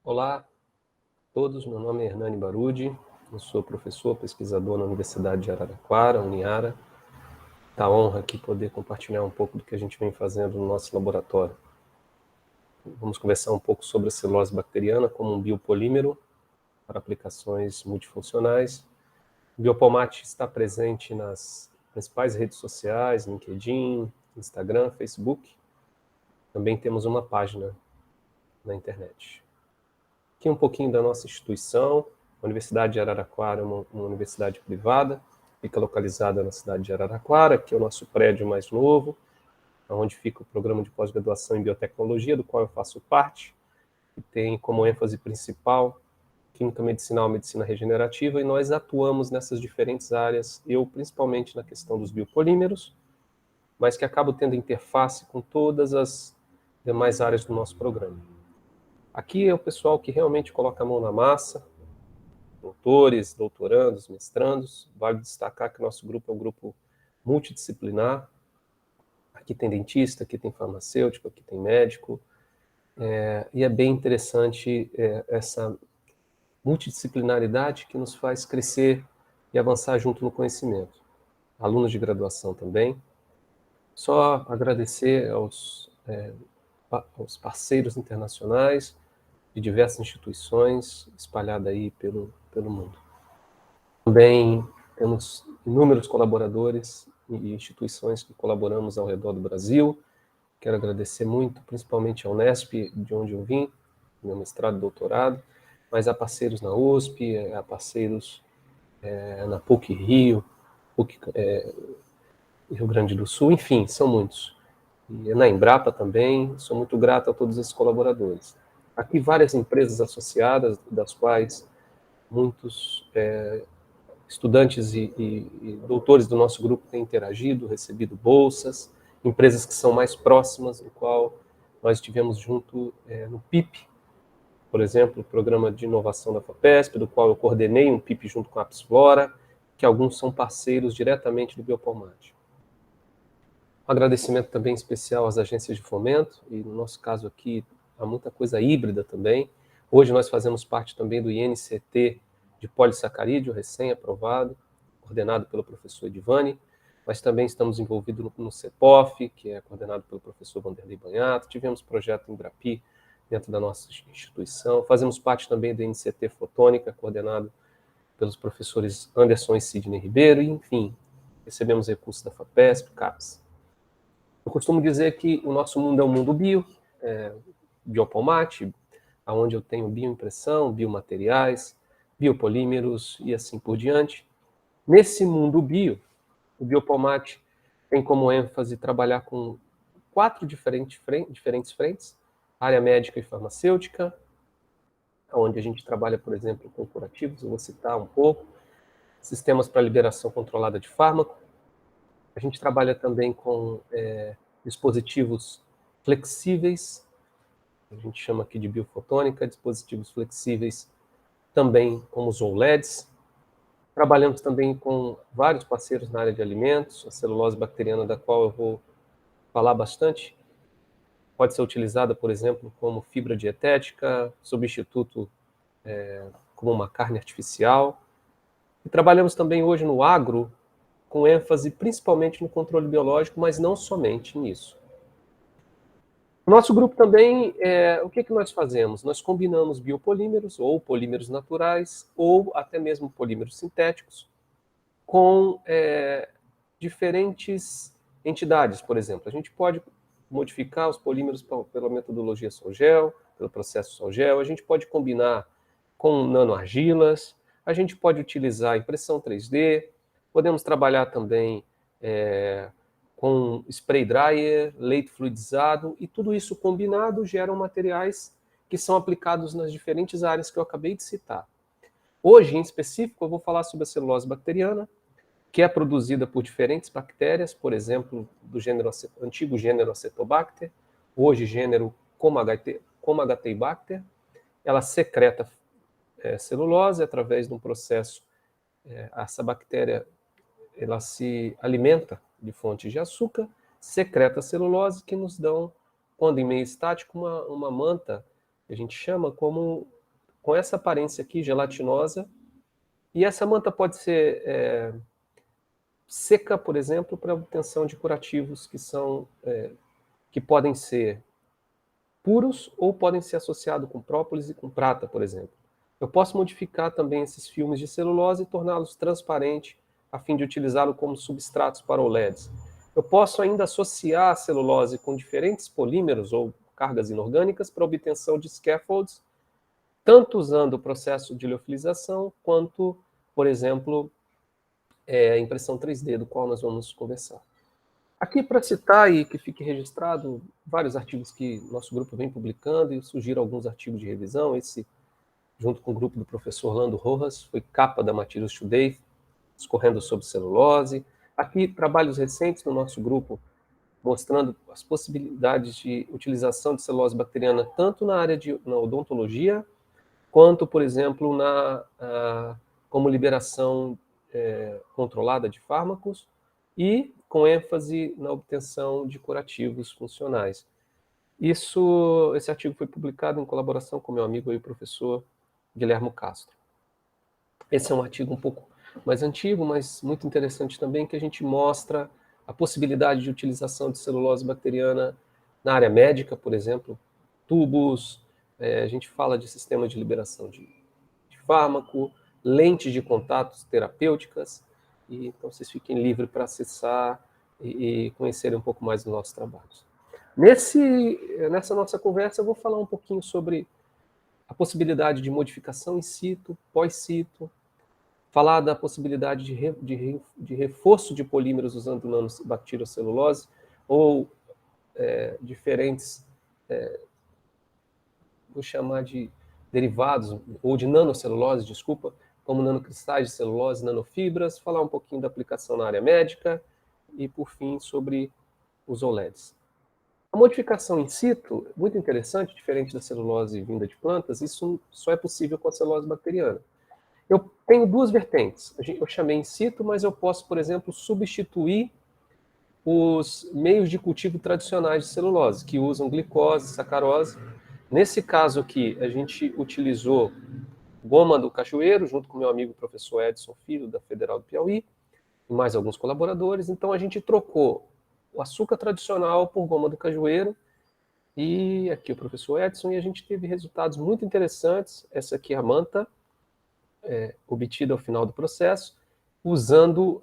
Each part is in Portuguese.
Olá a todos, meu nome é Hernani Barudi, eu sou professor, pesquisador na Universidade de Araraquara, Uniara. Tá a honra aqui poder compartilhar um pouco do que a gente vem fazendo no nosso laboratório. Vamos conversar um pouco sobre a celulose bacteriana como um biopolímero para aplicações multifuncionais. O Biopomate está presente nas principais redes sociais, LinkedIn, Instagram, Facebook. Também temos uma página na internet. Aqui um pouquinho da nossa instituição. A Universidade de Araraquara é uma universidade privada, fica localizada na cidade de Araraquara, que é o nosso prédio mais novo, onde fica o programa de pós-graduação em biotecnologia, do qual eu faço parte, que tem como ênfase principal química medicinal, medicina regenerativa, e nós atuamos nessas diferentes áreas, eu principalmente na questão dos biopolímeros, mas que acabo tendo interface com todas as demais áreas do nosso programa. Aqui é o pessoal que realmente coloca a mão na massa, doutores, doutorandos, mestrandos. Vale destacar que o nosso grupo é um grupo multidisciplinar. Aqui tem dentista, aqui tem farmacêutico, aqui tem médico. E é bem interessante essa multidisciplinaridade que nos faz crescer e avançar junto no conhecimento. Alunos de graduação também. Só agradecer aos parceiros internacionais de diversas instituições espalhadas aí pelo mundo. Também temos inúmeros colaboradores e instituições que colaboramos ao redor do Brasil. Quero agradecer muito, principalmente ao Unesp, de onde eu vim, meu mestrado e doutorado, mas há parceiros na USP, há parceiros na PUC Rio, PUC Rio Grande do Sul, enfim, são muitos. E na Embrapa também, sou muito grato a todos esses colaboradores. Aqui várias empresas associadas, das quais muitos estudantes e doutores do nosso grupo têm interagido, recebido bolsas, empresas que são mais próximas, do qual nós estivemos junto no PIP, por exemplo, o Programa de Inovação da FAPESP, do qual eu coordenei um PIP junto com a Apsflora, que alguns são parceiros diretamente do Biopomate. Um agradecimento também especial às agências de fomento, e no nosso caso aqui há muita coisa híbrida também. Hoje nós fazemos parte também do INCT de polissacarídeo, recém-aprovado, coordenado pelo professor Edivani, mas também estamos envolvidos no CEPOF, que é coordenado pelo professor Vanderlei Banhato. Tivemos projeto em Embrapi, dentro da nossa instituição. Fazemos parte também do INCT Fotônica, coordenado pelos professores Anderson e Sidney Ribeiro, e, enfim, recebemos recursos da FAPESP, CAPES. Eu costumo dizer que o nosso mundo é um mundo biopomate, onde eu tenho bioimpressão, biomateriais, biopolímeros e assim por diante. Nesse mundo bio, o biopomate tem como ênfase trabalhar com 4 diferentes frentes: área médica e farmacêutica, onde a gente trabalha, por exemplo, com curativos, eu vou citar um pouco, sistemas para liberação controlada de fármaco. A gente trabalha também com dispositivos flexíveis, a gente chama aqui de biofotônica, dispositivos flexíveis também como os OLEDs. Trabalhamos também com vários parceiros na área de alimentos, a celulose bacteriana, da qual eu vou falar bastante, pode ser utilizada, por exemplo, como fibra dietética, substituto como uma carne artificial. E trabalhamos também hoje no agro, com ênfase principalmente no controle biológico, mas não somente nisso. No nosso grupo também, o que nós fazemos? Nós combinamos biopolímeros, ou polímeros naturais, ou até mesmo polímeros sintéticos, com diferentes entidades. Por exemplo, a gente pode modificar os polímeros pela metodologia Sol-Gel, pelo processo Sol-Gel, a gente pode combinar com nanoargilas, a gente pode utilizar impressão 3D, podemos trabalhar também com spray dryer, leite fluidizado, e tudo isso combinado geram materiais que são aplicados nas diferentes áreas que eu acabei de citar. Hoje, em específico, eu vou falar sobre a celulose bacteriana, que é produzida por diferentes bactérias, por exemplo, do antigo gênero Acetobacter, hoje gênero Comagotebacter. Ela secreta celulose através de um processo. Essa bactéria ela se alimenta de fontes de açúcar, secreta celulose, que nos dão, quando em meio estático, uma manta que a gente chama, com essa aparência aqui, gelatinosa, e essa manta pode ser seca, por exemplo, para obtenção de curativos que podem ser puros ou podem ser associados com própolis e com prata, por exemplo. Eu posso modificar também esses filmes de celulose e torná-los transparentes, a fim de utilizá-los como substratos para OLEDs. Eu posso ainda associar a celulose com diferentes polímeros ou cargas inorgânicas para obtenção de scaffolds, tanto usando o processo de liofilização, quanto, por exemplo, a impressão 3D, do qual nós vamos conversar. Aqui, para citar e que fique registrado vários artigos que nosso grupo vem publicando, e sugiro alguns artigos de revisão. Esse, junto com o grupo do professor Orlando Rojas, foi capa da Materials Today, discorrendo sobre celulose. Aqui, trabalhos recentes no nosso grupo, mostrando as possibilidades de utilização de celulose bacteriana, tanto na odontologia, quanto, por exemplo, como liberação controlada de fármacos, e com ênfase na obtenção de curativos funcionais. Esse artigo foi publicado em colaboração com meu amigo e o professor Guilherme Castro. Esse é um artigo um pouco mais antigo, mas muito interessante também, que a gente mostra a possibilidade de utilização de celulose bacteriana na área médica, por exemplo, tubos, a gente fala de sistema de liberação de fármaco, lentes de contatos terapêuticas, e então vocês fiquem livres para acessar e conhecerem um pouco mais dos nossos trabalhos. Nessa nossa conversa, eu vou falar um pouquinho sobre a possibilidade de modificação in situ, pós-situ, falar da possibilidade de reforço de polímeros usando nanobacteriocelulose, ou diferentes, vou chamar de derivados, ou de nanocelulose, desculpa, como nanocristais de celulose, nanofibras, falar um pouquinho da aplicação na área médica, e, por fim, sobre os OLEDs. A modificação in situ, muito interessante, diferente da celulose vinda de plantas, isso só é possível com a celulose bacteriana. Eu tenho duas vertentes. Eu chamei in situ, mas eu posso, por exemplo, substituir os meios de cultivo tradicionais de celulose, que usam glicose, sacarose. Nesse caso aqui, a gente utilizou goma do cajueiro, junto com meu amigo professor Edson Filho, da Federal do Piauí, e mais alguns colaboradores. Então, a gente trocou o açúcar tradicional por goma do cajueiro, e aqui o professor Edson, e a gente teve resultados muito interessantes. Essa aqui é a manta, obtida ao final do processo, usando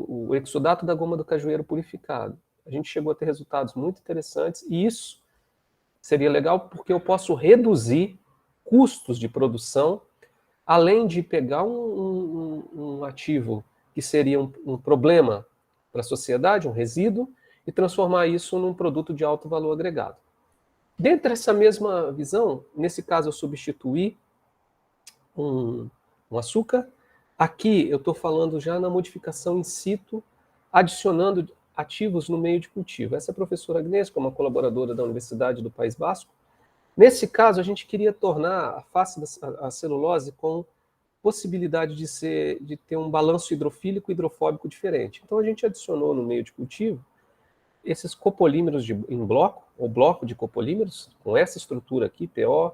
o exudato da goma do cajueiro purificado. A gente chegou a ter resultados muito interessantes, e isso seria legal porque eu posso reduzir custos de produção, além de pegar um ativo que seria um problema para a sociedade, um resíduo, e transformar isso num produto de alto valor agregado. Dentro dessa mesma visão, nesse caso eu substituí um açúcar. Aqui eu estou falando já na modificação in situ, adicionando ativos no meio de cultivo. Essa é a professora Agnesco, uma colaboradora da Universidade do País Basco. Nesse caso, a gente queria tornar a face da celulose com possibilidade de ter um balanço hidrofílico e hidrofóbico diferente. Então, a gente adicionou no meio de cultivo esses copolímeros em bloco, ou bloco de copolímeros, com essa estrutura aqui, PO,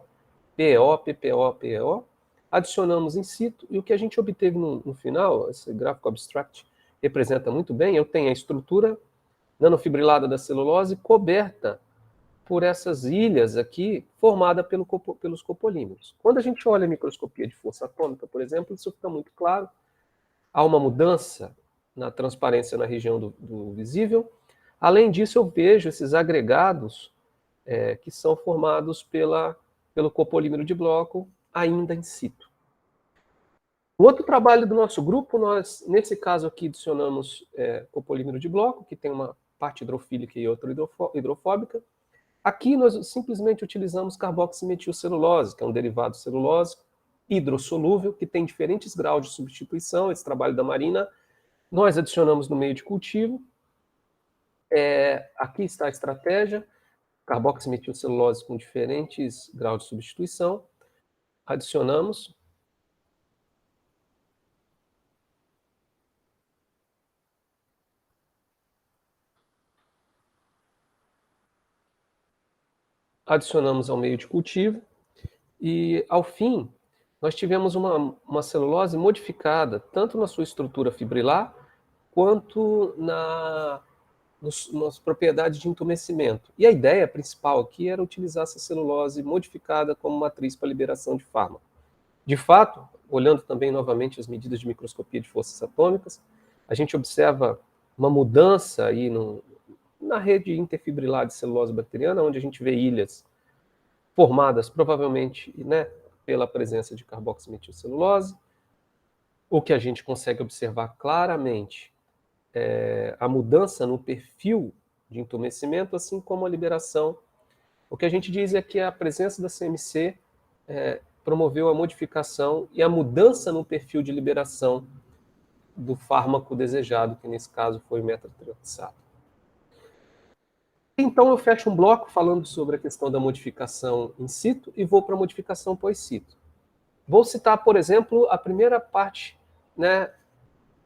PO, PPO, PO, adicionamos in situ, e o que a gente obteve no final, esse gráfico abstract representa muito bem, eu tenho a estrutura nanofibrilada da celulose coberta por essas ilhas aqui, formada pelos copolímeros. Quando a gente olha a microscopia de força atômica, por exemplo, isso fica muito claro. Há uma mudança na transparência na região do visível. Além disso, eu vejo esses agregados que são formados pelo copolímero de bloco, ainda in situ. O outro trabalho do nosso grupo, nós, nesse caso aqui, adicionamos copolímero de bloco, que tem uma parte hidrofílica e outra hidrofóbica. Aqui nós simplesmente utilizamos carboximetilcelulose, que é um derivado celulósico hidrossolúvel, que tem diferentes graus de substituição. Esse trabalho da Marina, nós adicionamos no meio de cultivo. Aqui está a estratégia, carboximetilcelulose com diferentes graus de substituição. Adicionamos. adicionamos ao meio de cultivo e, ao fim, nós tivemos uma celulose modificada, tanto na sua estrutura fibrilar, quanto nas propriedades de entumecimento. E a ideia principal aqui era utilizar essa celulose modificada como matriz para liberação de fármaco. De fato, olhando também novamente as medidas de microscopia de forças atômicas, a gente observa uma mudança aí na rede interfibrilar de celulose bacteriana, onde a gente vê ilhas formadas provavelmente, né, pela presença de carboximetilcelulose. O que a gente consegue observar claramente é a mudança no perfil de entumecimento, assim como a liberação. O que a gente diz é que a presença da CMC promoveu a modificação e a mudança no perfil de liberação do fármaco desejado, que nesse caso foi o metatrexato. Então eu fecho um bloco falando sobre a questão da modificação in situ e vou para a modificação pós-situ. Vou citar, por exemplo, a primeira parte, né?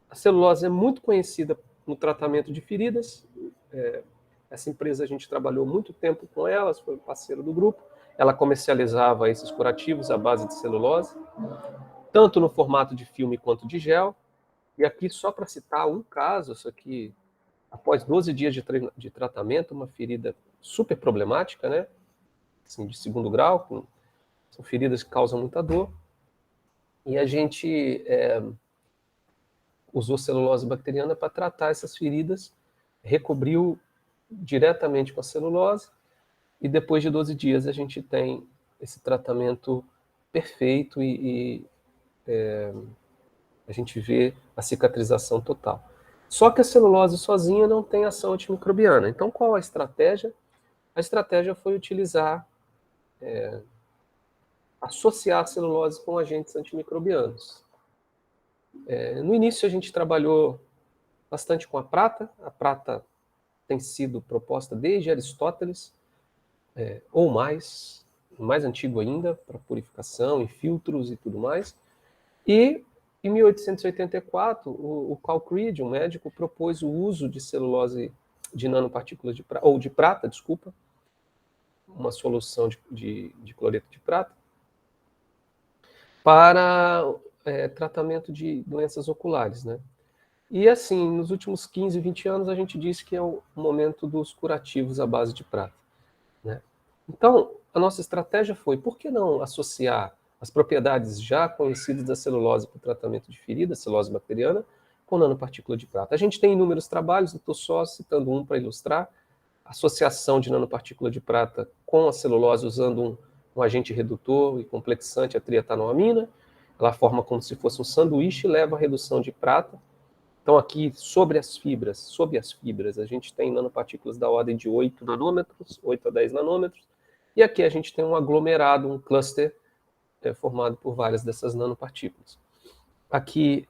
A celulose é muito conhecida no tratamento de feridas. Essa empresa a gente trabalhou muito tempo com elas, foi parceiro do grupo. Ela comercializava esses curativos à base de celulose, tanto no formato de filme quanto de gel. E aqui, só para citar um caso, isso aqui, após 12 dias de tratamento, uma ferida super problemática, né? Assim, de segundo grau, são feridas que causam muita dor. E a gente usou celulose bacteriana para tratar essas feridas, recobriu diretamente com a celulose, e depois de 12 dias a gente tem esse tratamento perfeito e a gente vê a cicatrização total. Só que a celulose sozinha não tem ação antimicrobiana. Então, qual a estratégia? A estratégia foi utilizar, associar a celulose com agentes antimicrobianos. No início a gente trabalhou bastante com a prata. A prata tem sido proposta desde Aristóteles, ou mais antigo ainda, para purificação e filtros e tudo mais. E em 1884, o Carl Creed, um médico, propôs o uso de celulose de nanopartículas de prata, desculpa, uma solução de cloreto de prata, para tratamento de doenças oculares, né? E assim, nos últimos 15, 20 anos, a gente disse que é o momento dos curativos à base de prata, né? Então, a nossa estratégia foi, por que não associar as propriedades já conhecidas da celulose para o tratamento de feridas, celulose bacteriana, com nanopartícula de prata? A gente tem inúmeros trabalhos, estou só citando um para ilustrar, associação de nanopartícula de prata com a celulose usando um agente redutor e complexante, a trietanoamina. Ela forma como se fosse um sanduíche e leva à redução de prata. Então aqui, sob as fibras, a gente tem nanopartículas da ordem de 8 nanômetros, 8 a 10 nanômetros, e aqui a gente tem um aglomerado, um cluster, formado por várias dessas nanopartículas. Aqui,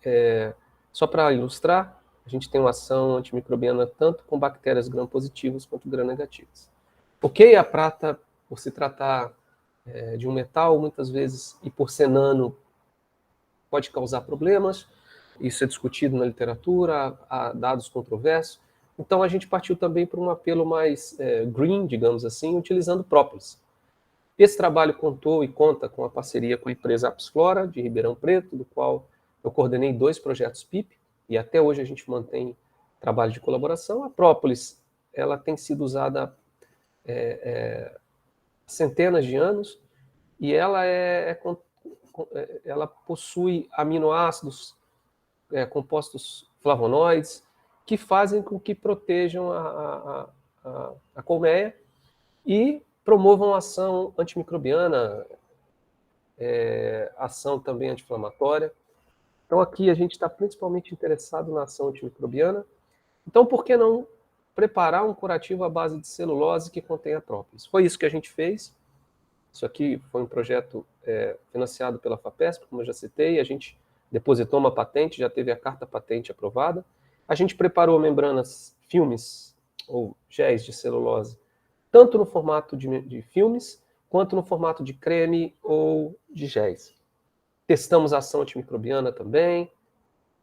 só para ilustrar, a gente tem uma ação antimicrobiana tanto com bactérias gram-positivas quanto gram-negativas. Ok, a prata, por se tratar de um metal, muitas vezes, e por ser nano, pode causar problemas. Isso é discutido na literatura, há dados controversos. Então a gente partiu também para um apelo mais green, digamos assim, utilizando própolis. Esse trabalho contou e conta com a parceria com a empresa Apsflora, de Ribeirão Preto, do qual eu coordenei 2 projetos PIP, e até hoje a gente mantém trabalho de colaboração. A própolis, ela tem sido usada há centenas de anos, e ela possui aminoácidos, compostos flavonoides, que fazem com que protejam a colmeia e promovam ação antimicrobiana, ação também anti-inflamatória. Então aqui a gente está principalmente interessado na ação antimicrobiana. Então por que não preparar um curativo à base de celulose que contém a própolis? Foi isso que a gente fez. Isso aqui foi um projeto financiado pela FAPESP, como eu já citei. A gente depositou uma patente, já teve a carta patente aprovada. A gente preparou membranas, filmes ou géis de celulose, tanto no formato de filmes, quanto no formato de creme ou de géis. Testamos a ação antimicrobiana também.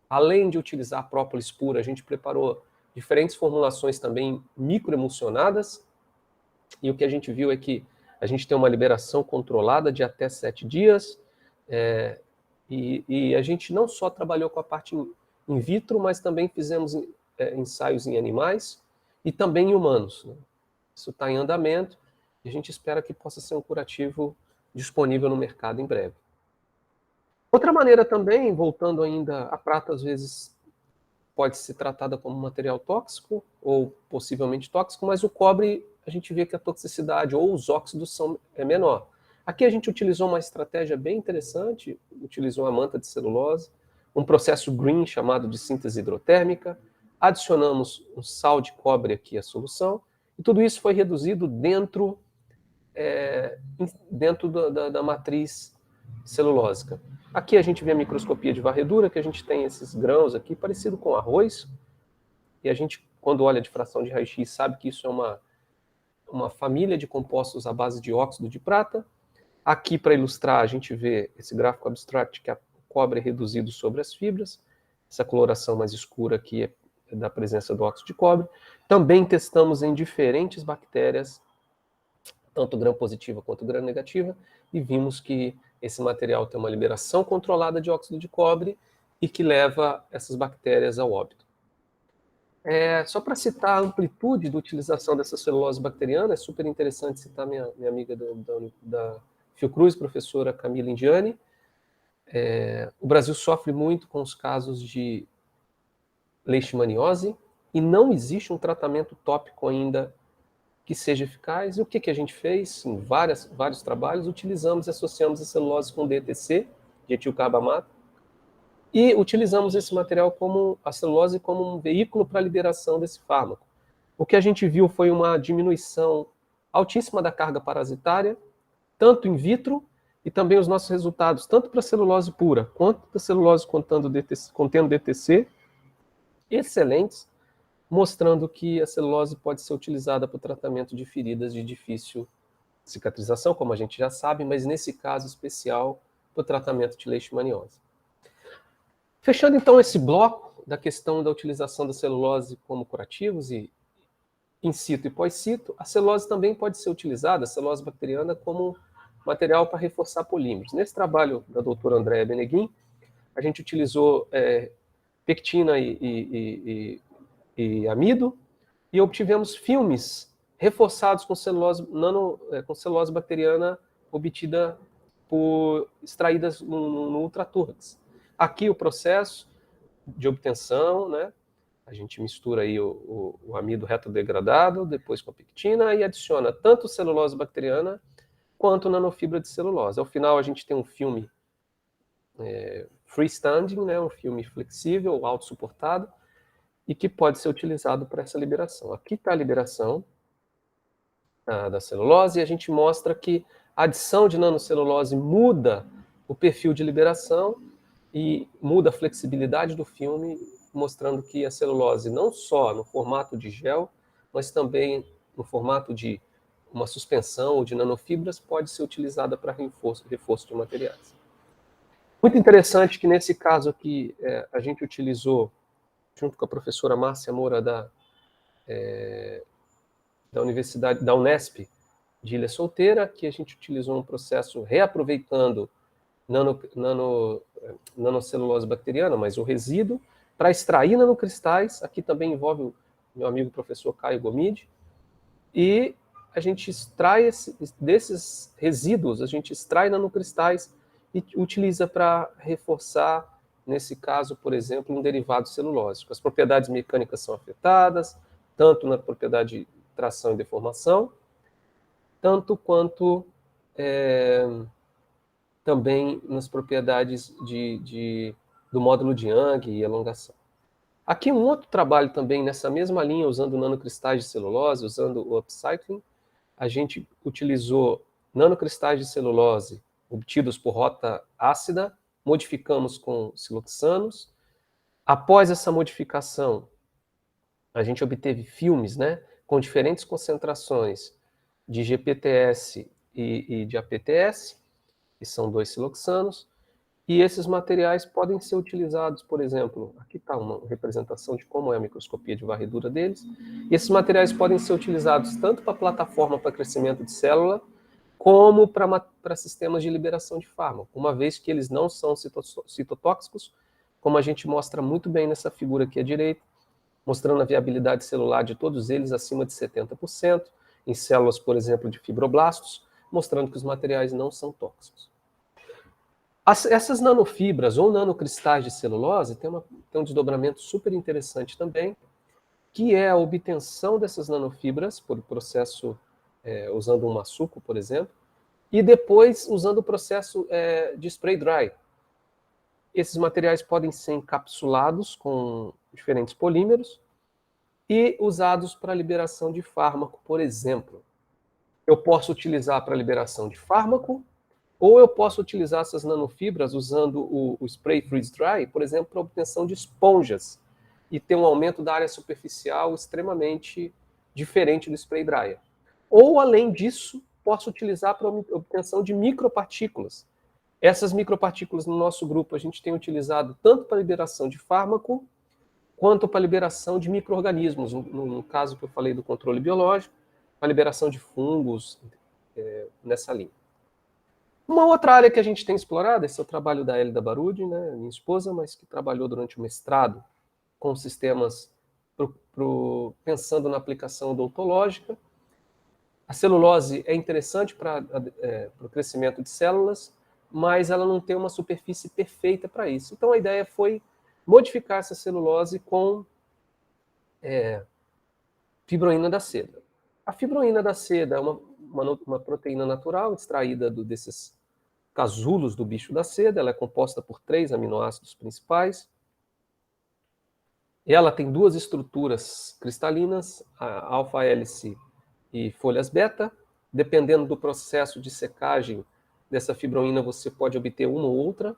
Além de utilizar a própolis pura, a gente preparou diferentes formulações também microemulsionadas. E o que a gente viu é que A gente tem uma liberação controlada de até 7 dias, e a gente não só trabalhou com a parte in vitro, mas também fizemos ensaios em animais e também em humanos, né? Isso está em andamento e a gente espera que possa ser um curativo disponível no mercado em breve. Outra maneira também, voltando ainda, a prata às vezes pode ser tratada como material tóxico ou possivelmente tóxico, mas o cobre a gente vê que a toxicidade ou os óxidos é menor. Aqui a gente utilizou uma estratégia bem interessante, utilizou a manta de celulose, um processo green chamado de síntese hidrotérmica, adicionamos um sal de cobre aqui à solução, e tudo isso foi reduzido dentro da matriz celulósica. Aqui a gente vê a microscopia de varredura, que a gente tem esses grãos aqui, parecido com arroz, e a gente, quando olha a difração de raio-x, sabe que isso é uma família de compostos à base de óxido de prata. Aqui, para ilustrar, a gente vê esse gráfico abstract, que o cobre é reduzido sobre as fibras, essa coloração mais escura aqui é da presença do óxido de cobre. Também testamos em diferentes bactérias, tanto gram-positiva quanto gram-negativa, e vimos que esse material tem uma liberação controlada de óxido de cobre e que leva essas bactérias ao óbito. Só para citar a amplitude da utilização dessa celulose bacteriana, é super interessante citar minha amiga da Fiocruz, professora Camila Indiani. O Brasil sofre muito com os casos de leishmaniose e não existe um tratamento tópico ainda que seja eficaz. E o que a gente fez? Em vários trabalhos, utilizamos e associamos a celulose com DTC, dietilcarbamato, e utilizamos esse material a celulose como um veículo para a liberação desse fármaco. O que a gente viu foi uma diminuição altíssima da carga parasitária, tanto in vitro, e também os nossos resultados, tanto para a celulose pura, quanto para a celulose contendo DTC, excelentes, mostrando que a celulose pode ser utilizada para o tratamento de feridas de difícil cicatrização, como a gente já sabe, mas nesse caso especial, para o tratamento de leishmaniose. Fechando então esse bloco da questão da utilização da celulose como curativos, e in situ e pós-situ, a celulose também pode ser utilizada, a celulose bacteriana, como material para reforçar polímeros. Nesse trabalho da doutora Andréa Beneguin, a gente utilizou pectina e amido, e obtivemos filmes reforçados com celulose bacteriana obtida extraídas no ultraturx. Aqui o processo de obtenção, né? A gente mistura aí o amido retrodegradado, depois com a pectina, e adiciona tanto celulose bacteriana quanto nanofibra de celulose. Ao final a gente tem um filme freestanding, né? Um filme flexível, autossuportado, e que pode ser utilizado para essa liberação. Aqui está a liberação da celulose, e a gente mostra que a adição de nanocelulose muda o perfil de liberação e muda a flexibilidade do filme, mostrando que a celulose, não só no formato de gel, mas também no formato de uma suspensão ou de nanofibras, pode ser utilizada para reforço de materiais. Muito interessante que nesse caso aqui a gente utilizou, junto com a professora Márcia Moura da Universidade da Unesp de Ilha Solteira, que a gente utilizou um processo reaproveitando nanocelulose bacteriana, mas o resíduo, para extrair nanocristais. Aqui também envolve o meu amigo professor Caio Gomide, e a gente extrai desses resíduos, a gente extrai nanocristais e utiliza para reforçar, nesse caso, por exemplo, um derivado celulósico. As propriedades mecânicas são afetadas, tanto na propriedade de tração e deformação, tanto quanto também nas propriedades do módulo de Young e elongação. Aqui um outro trabalho também nessa mesma linha, usando nanocristais de celulose, usando o upcycling. A gente utilizou nanocristais de celulose obtidos por rota ácida, modificamos com siloxanos. Após essa modificação, a gente obteve filmes, né, com diferentes concentrações de GPTS e de APTS, que são 2 siloxanos, e esses materiais podem ser utilizados, por exemplo, aqui está uma representação de como é a microscopia de varredura deles, e esses materiais podem ser utilizados tanto para plataforma para crescimento de célula, como para sistemas de liberação de fármaco, uma vez que eles não são citotóxicos, como a gente mostra muito bem nessa figura aqui à direita, mostrando a viabilidade celular de todos eles acima de 70%, em células, por exemplo, de fibroblastos, mostrando que os materiais não são tóxicos. Essas nanofibras ou nanocristais de celulose tem um desdobramento super interessante também, que é a obtenção dessas nanofibras por processo usando um maçuco, por exemplo, e depois usando o processo de spray dry. Esses materiais podem ser encapsulados com diferentes polímeros e usados para liberação de fármaco, por exemplo. Eu posso utilizar para liberação de fármaco, ou eu posso utilizar essas nanofibras usando o spray freeze-dry, por exemplo, para obtenção de esponjas, e ter um aumento da área superficial extremamente diferente do spray dryer. Ou, além disso, posso utilizar para obtenção de micropartículas. Essas micropartículas no nosso grupo a gente tem utilizado tanto para liberação de fármaco, quanto para liberação de micro-organismos, no caso que eu falei do controle biológico, para liberação de fungos, nessa linha. Uma outra área que a gente tem explorado, esse é o trabalho da Elida Barudi, né, minha esposa, mas que trabalhou durante o mestrado com sistemas pensando na aplicação odontológica. A celulose é interessante para o crescimento de células, mas ela não tem uma superfície perfeita para isso. Então a ideia foi modificar essa celulose com fibroína da seda. A fibroína da seda é uma proteína natural extraída desses casulos do bicho da seda. Ela é composta por 3 aminoácidos principais. Ela tem 2 estruturas cristalinas, a alfa-hélice e folhas beta. Dependendo do processo de secagem dessa fibroína, você pode obter uma ou outra.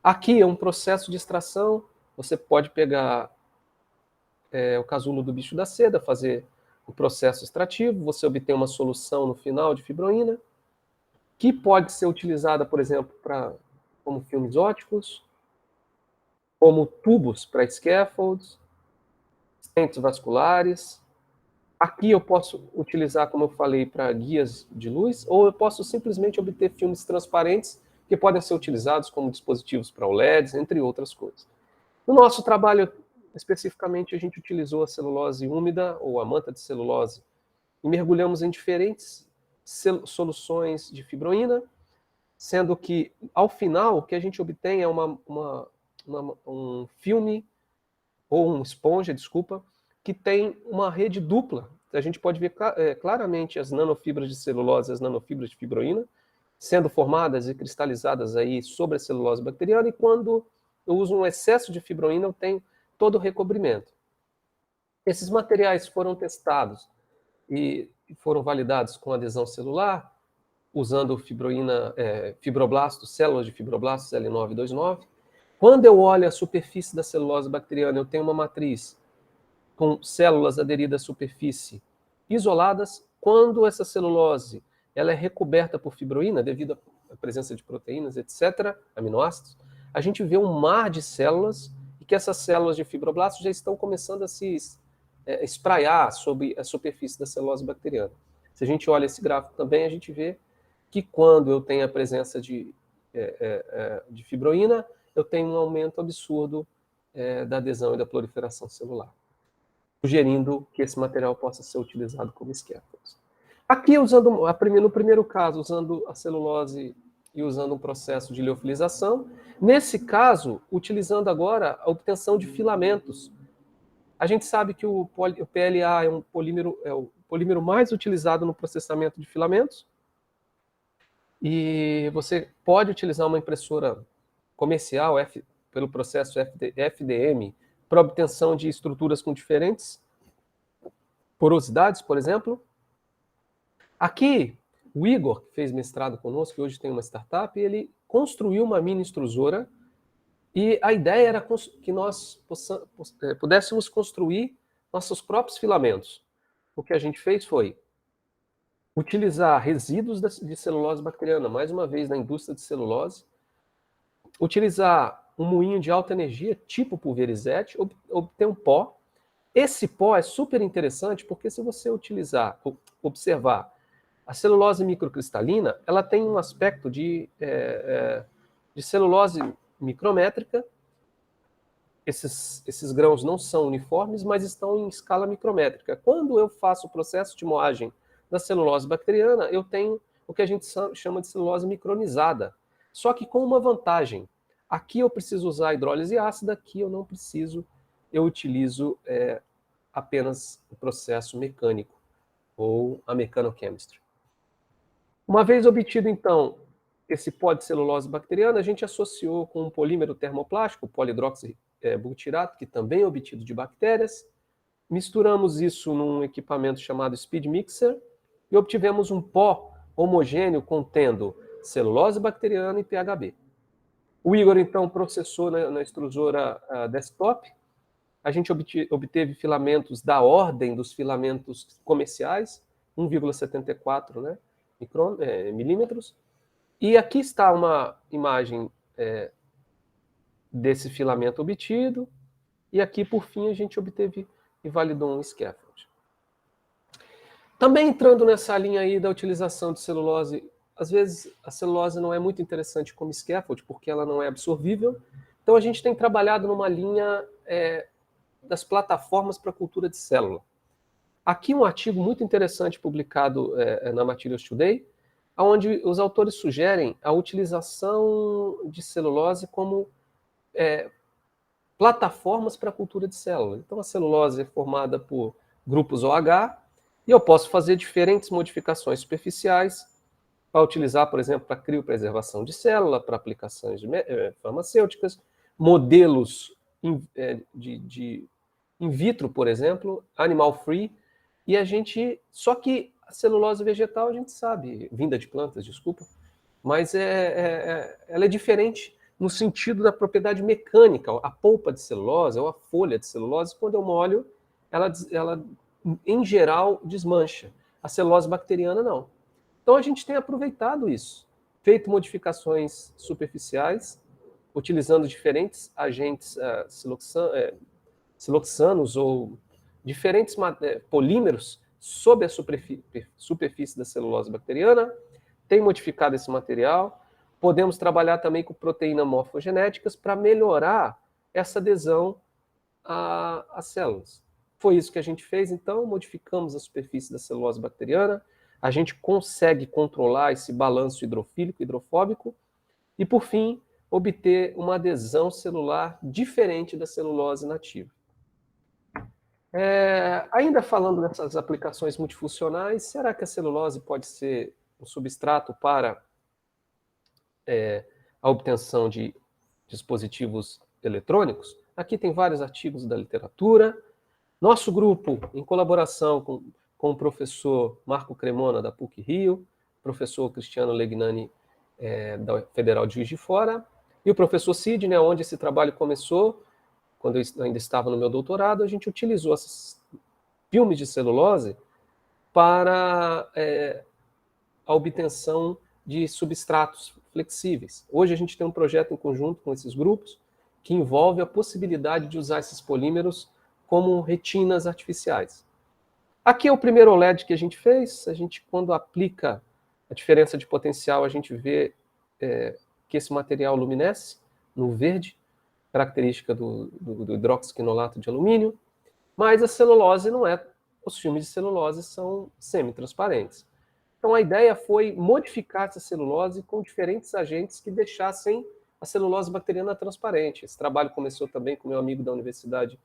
Aqui é um processo de extração. Você pode pegar o casulo do bicho da seda, fazer o processo extrativo, você obtém uma solução no final de fibroína, que pode ser utilizada, por exemplo, como filmes ópticos, como tubos para scaffolds, stents vasculares. Aqui eu posso utilizar, como eu falei, para guias de luz, ou eu posso simplesmente obter filmes transparentes que podem ser utilizados como dispositivos para OLEDs, entre outras coisas. No nosso trabalho, especificamente, a gente utilizou a celulose úmida, ou a manta de celulose, e mergulhamos em diferentes soluções de fibroína, sendo que, ao final, o que a gente obtém é um filme, ou uma esponja, desculpa, que tem uma rede dupla. A gente pode ver claramente as nanofibras de celulose e as nanofibras de fibroína sendo formadas e cristalizadas aí sobre a celulose bacteriana, e quando eu uso um excesso de fibroína, eu tenho todo o recobrimento. Esses materiais foram testados e foram validados com adesão celular, usando fibroblastos, células de fibroblastos L929. Quando eu olho a superfície da celulose bacteriana, eu tenho uma matriz com células aderidas à superfície isoladas. Quando essa celulose ela é recoberta por fibroína, devido à presença de proteínas, etc., aminoácidos, a gente vê um mar de células, e que essas células de fibroblastos já estão começando a se espraiar sobre a superfície da celulose bacteriana. Se a gente olha esse gráfico também, a gente vê que quando eu tenho a presença de fibroína, eu tenho um aumento absurdo da adesão e da proliferação celular, sugerindo que esse material possa ser utilizado como scaffolds. Aqui, no primeiro caso, usando a celulose e usando um processo de liofilização. Nesse caso, utilizando agora a obtenção de filamentos. A gente sabe que o PLA é o polímero mais utilizado no processamento de filamentos. E você pode utilizar uma impressora comercial pelo processo FDM para obtenção de estruturas com diferentes porosidades, por exemplo. Aqui, o Igor, que fez mestrado conosco, que hoje tem uma startup, ele construiu uma mini extrusora, e a ideia era que nós pudéssemos construir nossos próprios filamentos. O que a gente fez foi utilizar resíduos de celulose bacteriana, mais uma vez na indústria de celulose, utilizar um moinho de alta energia, tipo pulverizete, obter um pó. Esse pó é super interessante, porque se você observar A celulose microcristalina, ela tem um aspecto de celulose micrométrica. Esses grãos não são uniformes, mas estão em escala micrométrica. Quando eu faço o processo de moagem da celulose bacteriana, eu tenho o que a gente chama de celulose micronizada. Só que com uma vantagem. Aqui eu preciso usar hidrólise ácida, aqui eu não preciso, eu utilizo apenas o processo mecânico, ou a mechanochemistry. Uma vez obtido, então, esse pó de celulose bacteriana, a gente associou com um polímero termoplástico, o polidroxibutirato, que também é obtido de bactérias. Misturamos isso num equipamento chamado Speed Mixer e obtivemos um pó homogêneo contendo celulose bacteriana e PHB. O Igor, então, processou na extrusora desktop. A gente obteve filamentos da ordem dos filamentos comerciais, 1,74, né, milímetros. E aqui está uma imagem desse filamento obtido. E aqui, por fim, a gente obteve e validou um scaffold. Também entrando nessa linha aí da utilização de celulose, às vezes a celulose não é muito interessante como scaffold, porque ela não é absorvível. Então a gente tem trabalhado numa linha das plataformas para cultura de célula. Aqui um artigo muito interessante publicado na Materials Today, onde os autores sugerem a utilização de celulose como plataformas para a cultura de célula. Então a celulose é formada por grupos OH, e eu posso fazer diferentes modificações superficiais para utilizar, por exemplo, para criopreservação de célula, para aplicações farmacêuticas, modelos de in vitro, por exemplo, animal free, e só que a celulose vegetal a gente sabe, vinda de plantas, desculpa, mas ela é diferente no sentido da propriedade mecânica. A polpa de celulose ou a folha de celulose, quando eu molho, ela em geral desmancha. A celulose bacteriana não. Então a gente tem aproveitado isso, feito modificações superficiais, utilizando diferentes agentes siloxanos ou diferentes polímeros sob a superfície da celulose bacteriana, tem modificado esse material. Podemos trabalhar também com proteínas morfogenéticas para melhorar essa adesão às células. Foi isso que a gente fez, então, modificamos a superfície da celulose bacteriana, a gente consegue controlar esse balanço hidrofílico e hidrofóbico e, por fim, obter uma adesão celular diferente da celulose nativa. Ainda falando dessas aplicações multifuncionais, será que a celulose pode ser um substrato para a obtenção de dispositivos eletrônicos? Aqui tem vários artigos da literatura. Nosso grupo, em colaboração com o professor Marco Cremona, da PUC-Rio, professor Cristiano Legnani, da Federal de Juiz de Fora, e o professor Sidney, onde esse trabalho começou, quando eu ainda estava no meu doutorado, a gente utilizou esses filmes de celulose para a obtenção de substratos flexíveis. Hoje a gente tem um projeto em conjunto com esses grupos que envolve a possibilidade de usar esses polímeros como retinas artificiais. Aqui é o primeiro OLED que a gente fez. A gente, quando aplica a diferença de potencial, a gente vê que esse material luminesce no verde, característica do hidroxiquinolato de alumínio, mas a celulose não é. Os filmes de celulose são semi-transparentes. Então a ideia foi modificar essa celulose com diferentes agentes que deixassem a celulose bacteriana transparente. Esse trabalho começou também com meu amigo da Universidade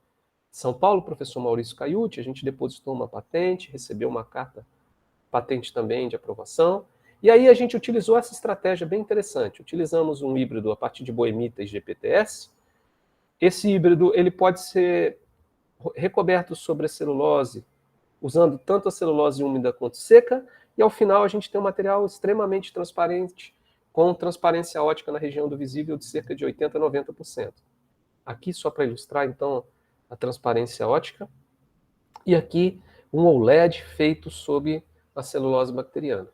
de São Paulo, professor Maurício Caiuti. A gente depositou uma patente, recebeu uma carta patente também de aprovação. E aí a gente utilizou essa estratégia bem interessante. Utilizamos um híbrido a partir de boemita e GPTS. Esse híbrido ele pode ser recoberto sobre a celulose, usando tanto a celulose úmida quanto seca, e ao final a gente tem um material extremamente transparente, com transparência ótica na região do visível de cerca de 80% a 90%. Aqui, só para ilustrar, então, a transparência ótica. E aqui, um OLED feito sob a celulose bacteriana.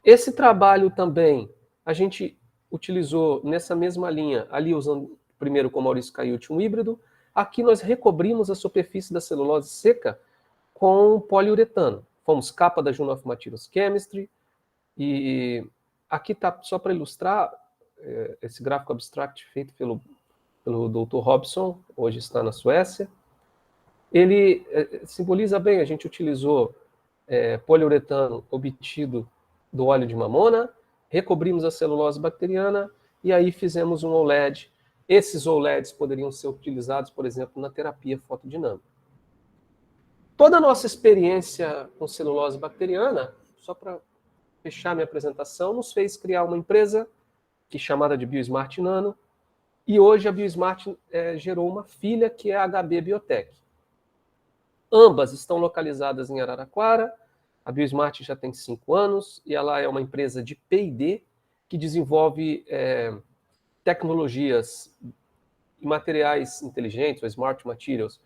Esse trabalho também, a gente utilizou nessa mesma linha, ali usando primeiro com Maurício Caiuti um híbrido. Aqui nós recobrimos a superfície da celulose seca com poliuretano. fomos capa da Journal of Materials Chemistry, e aqui está só para ilustrar esse gráfico abstract feito pelo Dr. Robson, hoje está na Suécia. Ele simboliza bem, a gente utilizou poliuretano obtido do óleo de mamona, recobrimos a celulose bacteriana e aí fizemos um OLED. Esses OLEDs poderiam ser utilizados, por exemplo, na terapia fotodinâmica. Toda a nossa experiência com celulose bacteriana, só para fechar minha apresentação, nos fez criar uma empresa que é chamada de BioSmart Nano, e hoje a BioSmart gerou uma filha que é a HB Biotech. Ambas estão localizadas em Araraquara. A BioSmart já tem 5 anos e ela é uma empresa de P&D que desenvolve tecnologias e materiais inteligentes, ou smart materials,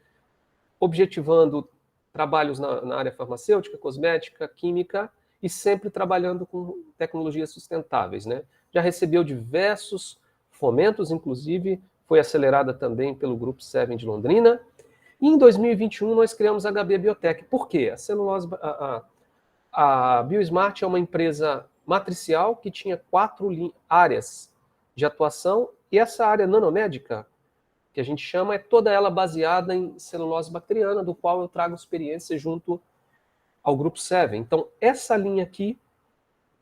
objetivando trabalhos na área farmacêutica, cosmética, química e sempre trabalhando com tecnologias sustentáveis, né? Já recebeu diversos fomentos, inclusive foi acelerada também pelo Grupo Seven de Londrina. E em 2021 nós criamos a HB Biotech. Por quê? A BioSmart é uma empresa matricial que tinha 4 áreas de atuação, e essa área nanomédica, que a gente chama, é toda ela baseada em celulose bacteriana, do qual eu trago experiência junto ao Grupo Seven. Então, essa linha aqui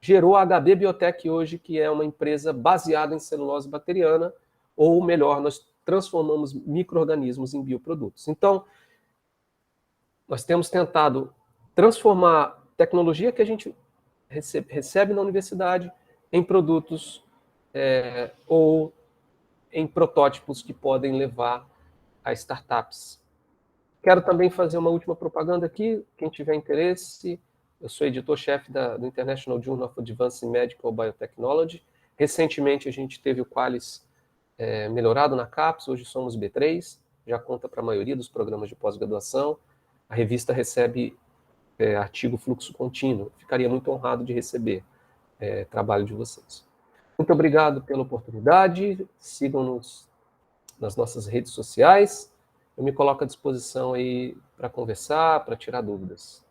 gerou a HB Biotech hoje, que é uma empresa baseada em celulose bacteriana, ou melhor, nós transformamos micro-organismos em bioprodutos. Então, nós temos tentado transformar tecnologia que a gente recebe na universidade em produtos ou em protótipos que podem levar a startups. Quero também fazer uma última propaganda aqui, quem tiver interesse, eu sou editor-chefe do International Journal of Advanced Medical Biotechnology. Recentemente a gente teve o Qualis melhorado na CAPES, hoje somos B3, já conta para a maioria dos programas de pós-graduação. A revista recebe artigo fluxo contínuo. Ficaria muito honrado de receber trabalho de vocês. Muito obrigado pela oportunidade, sigam-nos nas nossas redes sociais. Eu me coloco à disposição aí para conversar, para tirar dúvidas.